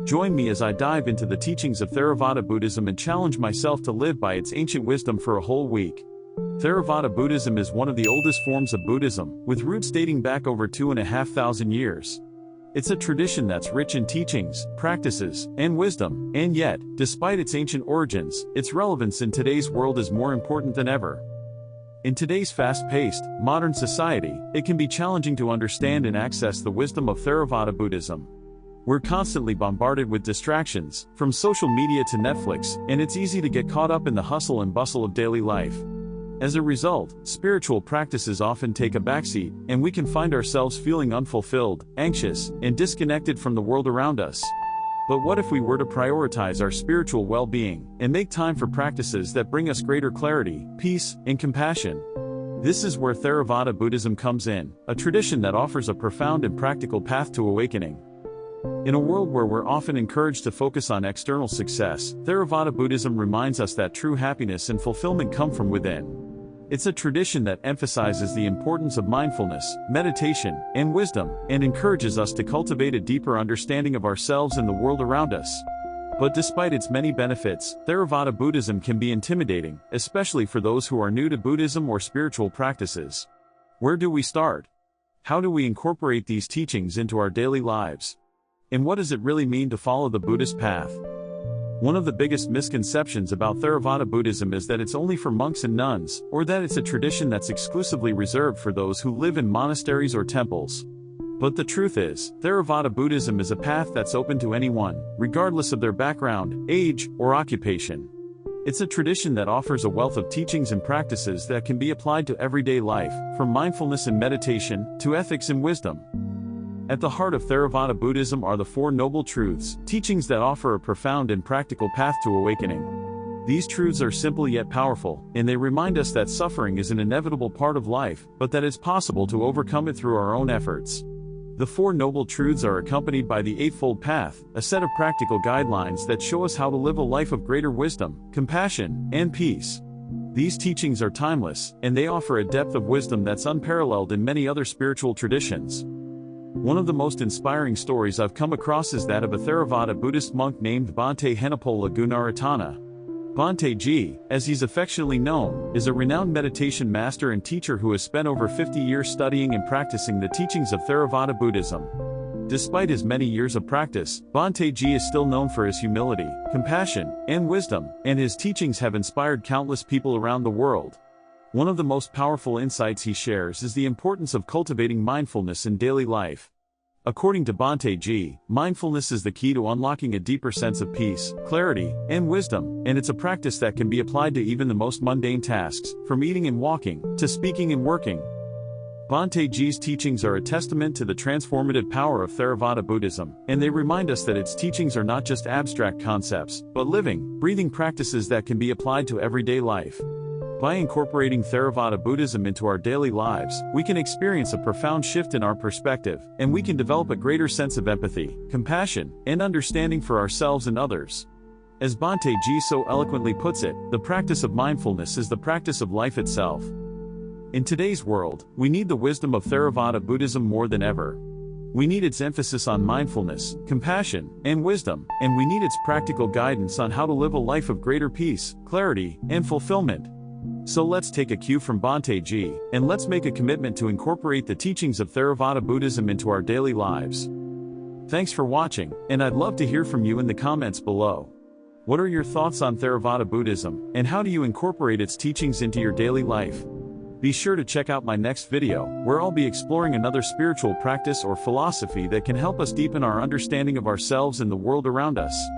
Join me as I dive into the teachings of Theravada Buddhism and challenge myself to live by its ancient wisdom for a whole week. Theravada Buddhism is one of the oldest forms of Buddhism, with roots dating back over 2,500 years. It's a tradition that's rich in teachings, practices, and wisdom, and yet, despite its ancient origins, its relevance in today's world is more important than ever. In today's fast-paced, modern society, it can be challenging to understand and access the wisdom of Theravada Buddhism. We're constantly bombarded with distractions, from social media to Netflix, and it's easy to get caught up in the hustle and bustle of daily life. As a result, spiritual practices often take a backseat, and we can find ourselves feeling unfulfilled, anxious, and disconnected from the world around us. But what if we were to prioritize our spiritual well-being, and make time for practices that bring us greater clarity, peace, and compassion? This is where Theravada Buddhism comes in, a tradition that offers a profound and practical path to awakening. In a world where we're often encouraged to focus on external success, Theravada Buddhism reminds us that true happiness and fulfillment come from within. It's a tradition that emphasizes the importance of mindfulness, meditation, and wisdom, and encourages us to cultivate a deeper understanding of ourselves and the world around us. But despite its many benefits, Theravada Buddhism can be intimidating, especially for those who are new to Buddhism or spiritual practices. Where do we start? How do we incorporate these teachings into our daily lives? And what does it really mean to follow the Buddhist path? One of the biggest misconceptions about Theravada Buddhism is that it's only for monks and nuns, or that it's a tradition that's exclusively reserved for those who live in monasteries or temples. But the truth is, Theravada Buddhism is a path that's open to anyone, regardless of their background, age, or occupation. It's a tradition that offers a wealth of teachings and practices that can be applied to everyday life, from mindfulness and meditation, to ethics and wisdom. At the heart of Theravada Buddhism are the Four Noble Truths, teachings that offer a profound and practical path to awakening. These truths are simple yet powerful, and they remind us that suffering is an inevitable part of life, but that it's possible to overcome it through our own efforts. The Four Noble Truths are accompanied by the Eightfold Path, a set of practical guidelines that show us how to live a life of greater wisdom, compassion, and peace. These teachings are timeless, and they offer a depth of wisdom that's unparalleled in many other spiritual traditions. One of the most inspiring stories I've come across is that of a Theravada Buddhist monk named Bhante Henepola Gunaratana. Bhante Ji, as he's affectionately known, is a renowned meditation master and teacher who has spent over 50 years studying and practicing the teachings of Theravada Buddhism. Despite his many years of practice, Bhante Ji is still known for his humility, compassion, and wisdom, and his teachings have inspired countless people around the world. One of the most powerful insights he shares is the importance of cultivating mindfulness in daily life. According to Bhante Ji, mindfulness is the key to unlocking a deeper sense of peace, clarity, and wisdom, and it's a practice that can be applied to even the most mundane tasks, from eating and walking, to speaking and working. Bhante Ji's teachings are a testament to the transformative power of Theravada Buddhism, and they remind us that its teachings are not just abstract concepts, but living, breathing practices that can be applied to everyday life. By incorporating Theravada Buddhism into our daily lives, we can experience a profound shift in our perspective, and we can develop a greater sense of empathy, compassion, and understanding for ourselves and others. As Bhante Ji so eloquently puts it, the practice of mindfulness is the practice of life itself. In today's world, we need the wisdom of Theravada Buddhism more than ever. We need its emphasis on mindfulness, compassion, and wisdom, and we need its practical guidance on how to live a life of greater peace, clarity, and fulfillment. So let's take a cue from Bhante Ji, and let's make a commitment to incorporate the teachings of Theravada Buddhism into our daily lives. Thanks for watching, and I'd love to hear from you in the comments below. What are your thoughts on Theravada Buddhism, and how do you incorporate its teachings into your daily life? Be sure to check out my next video, where I'll be exploring another spiritual practice or philosophy that can help us deepen our understanding of ourselves and the world around us.